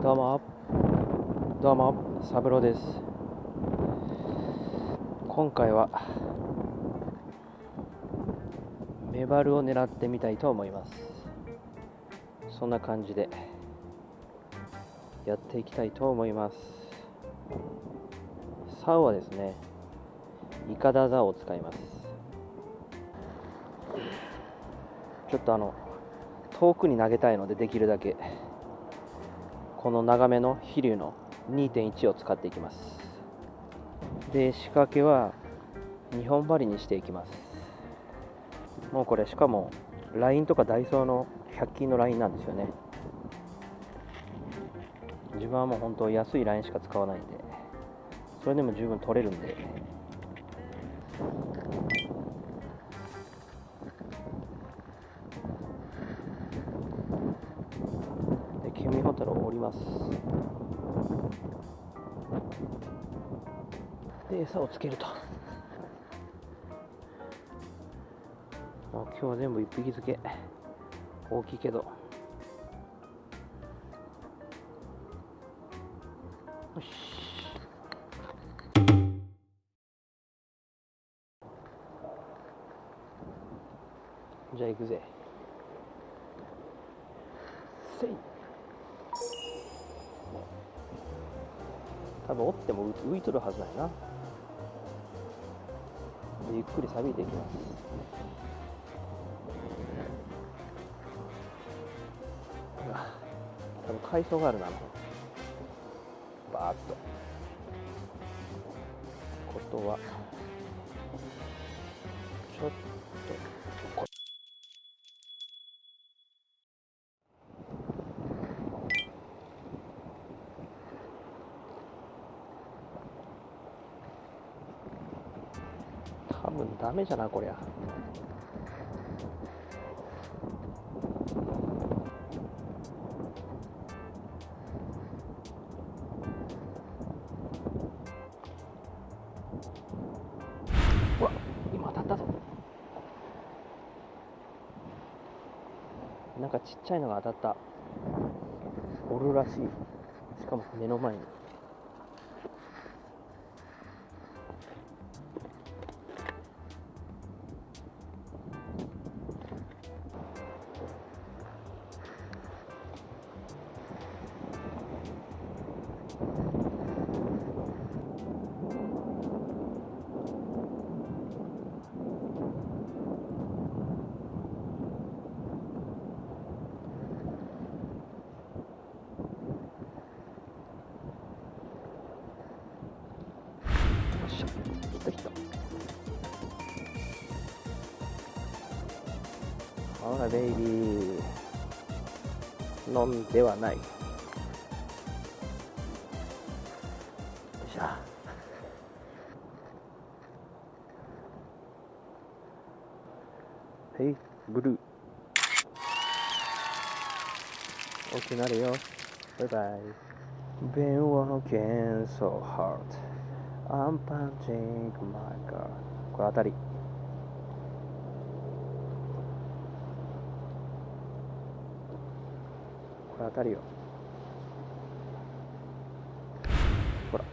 どうも、サブロです。今回はメバルを狙ってみたいと思います。そんな感じでやっていきたいと思います。竿はですね、イカダ竿を使います。ちょっと遠くに投げたいので、できるだけこの長めの飛竜の 2.1 を使っていきます。で、仕掛けは2本針にしていきます。もうこれしかもラインとかダイソーの100均のラインなんですよね。自分はもう本当安いラインしか使わないんで、それでも十分取れるんで。で、ケミホタルを折ります。で、餌をつけると。今日は全部1匹漬け。大きいけど。よし。じゃあ行くぜ。せい。多分折っても浮いとるはずだよな。ゆっくり錆びていきます。多分海藻があるな。バーッとことはちょっと多分ダメじゃなこりゃ。うわ、今当たったぞ。なんかちっちゃいのが当たった。おるらしい。しかも目の前に。来た。ほらベイビー、飲んではない。よいしょ。はい、ブルー。大きくなるよ。バイバイ。Been working so hard. I'm punching my god. これ当たり。これ当たりよ。ほら。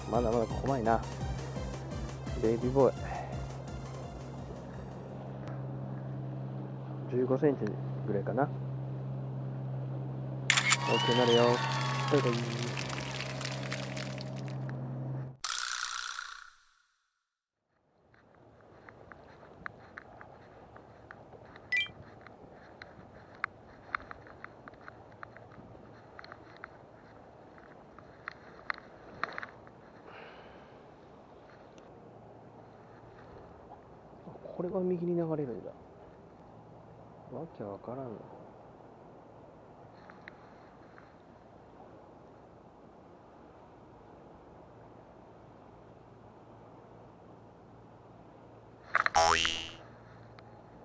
まだまだ怖いな。ベイビーボーイ。15センチぐらいかな。大きくなるよ。バイバイ。これが右に流れるんだ。わけわからんの。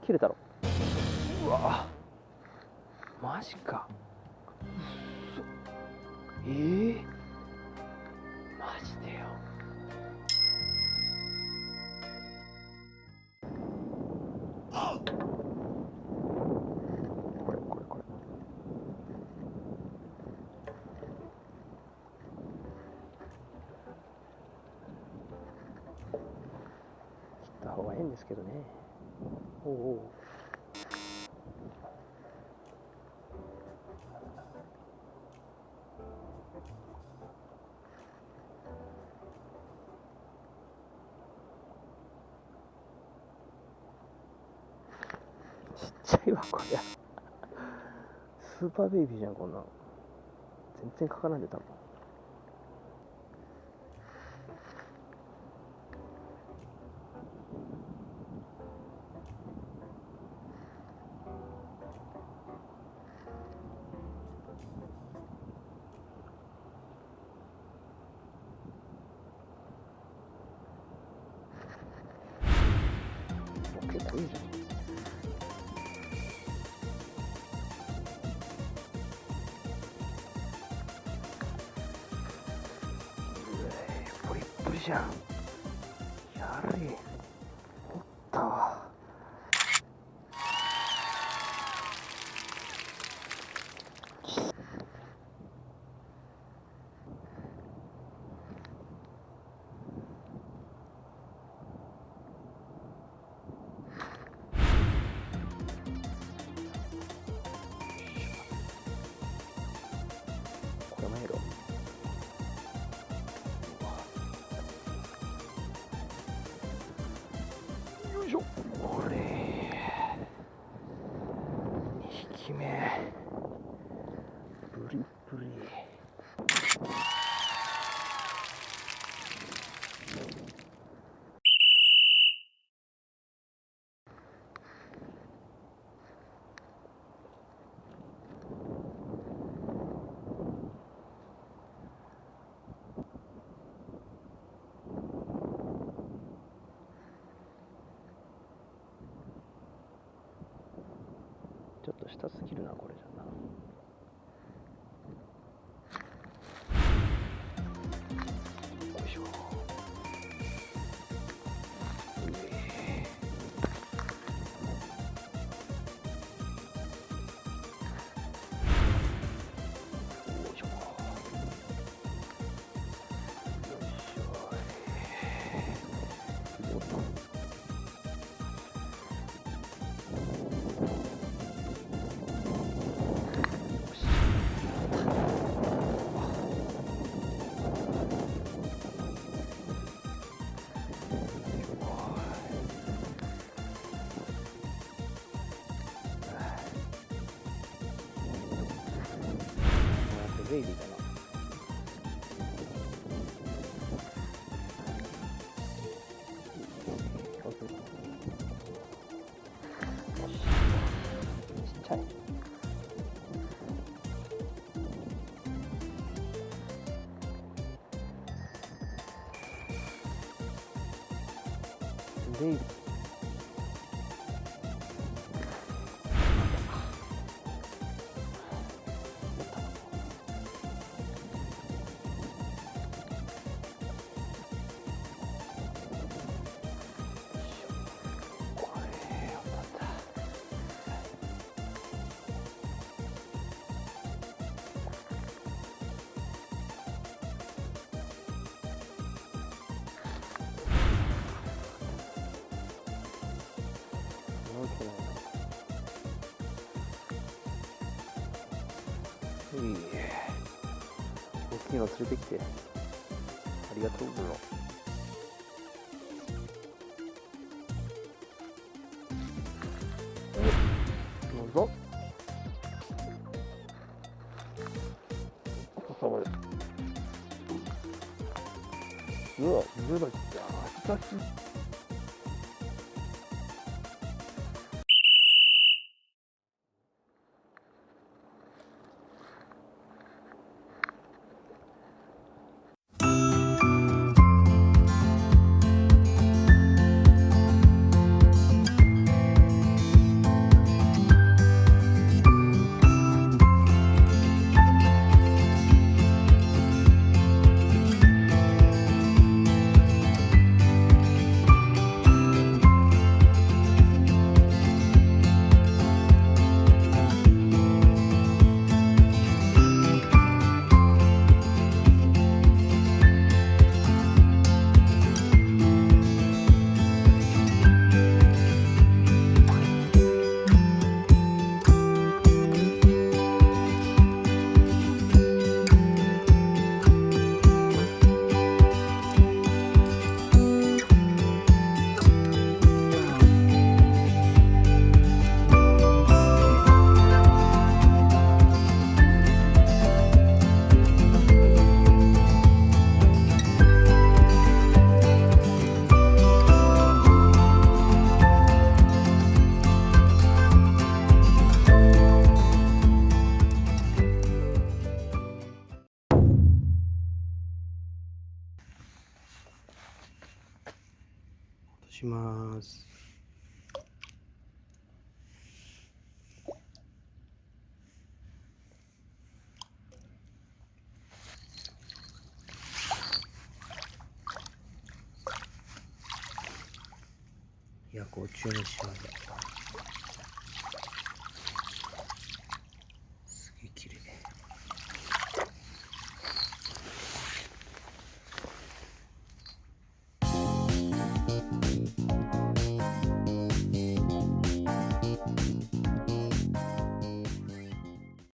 切れたろ。うわ、マジか。マジでよ。ええんですけどね。おうおう。ちっちゃいわこりゃ。スーパーベイビーじゃんこんなん。全然かからんでたもん。結構いいじゃん。プリップリじゃん。やるい。おったわ。これもやろ。よいしょ。これ2匹目ブリブリ。ちょっと下すぎるなこれじゃな。よいしょ。ベイビーだな。ちっちゃい。ベイビー。大きいの連れてきてありがとうブロ。どうぞ。うわ、上だっけ。久しぶり。します。薬を注入します。